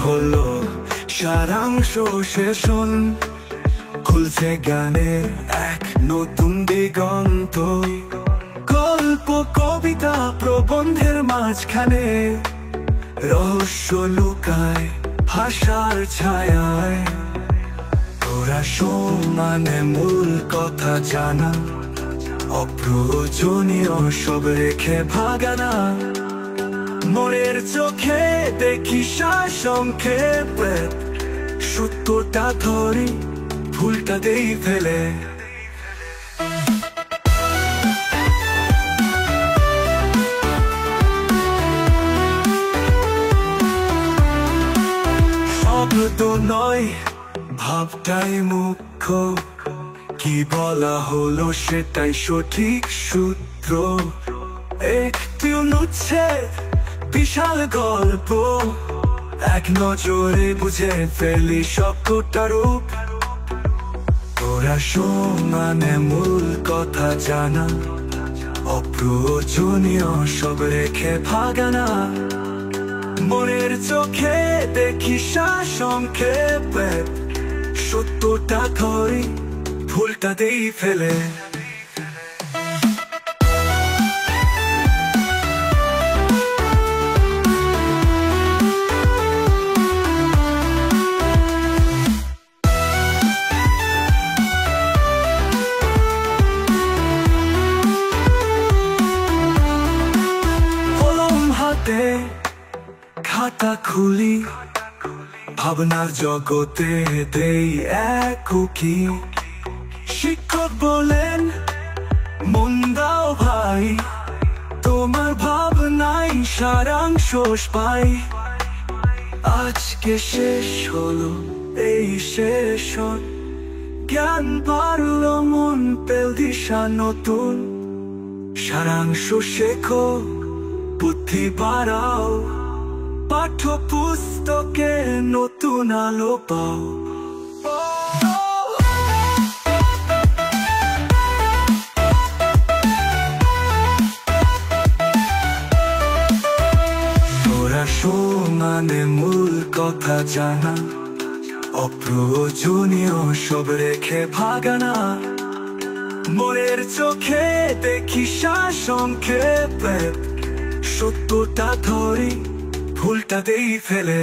হলো সারাংশ শেষন, খুলছে গানের এক নতুন দিগন্ত। গল্প কবিতা প্রবন্ধের মাঝখানে রহস্য লুকায় ভাষার ছায়ায়। তোরা সমানে মূল কথা জানা, অপ্রয়োজনীয় সব রেখে ভাগানা। মনের চোখে দেখি সংক্ষেপে, সত্যটা ধরি ভুলটা দেই ফেলে। শব্দ নয় ভাবটাই মুখ্য, কি বলা হলো সেটাই সঠিক সূত্র। একটি অনুচ্ছেদ বিশাল গল্প, এক নজরে বুঝে ফেলি সবটা রূপ। তোরা সমানে মূল কথা জানা, অপ্রয়োজনীয় সব রেখে ভাগানা। মনের চোখে দেখি সংক্ষেপে, সত্যটা ধরি ভুলটা দেই ফেলে। কলম হাতে খাতা খুলি, ভাবনার জগতে দেই এক উকি। শিক্ষক বলেন মন দাও ভাই, তোমার ভাবনাই সারাংশ পাই। আজকে শেষ হলো এই সেশন, জ্ঞান বাড়লো মন পেল দিশা নতুন। সারাংশ শেখো বুদ্ধি বাড়াও, পাঠ্য পুস্তকে নতুন আলো পাও। তোরা সমানে মূল কথা জানা, অপ্রয়োজনীয় সব রেখে ভাগানা। মনের চোখে দেখি সংক্ষেপে, সত্যটা ধরি ভুলটা দেই ফেলে।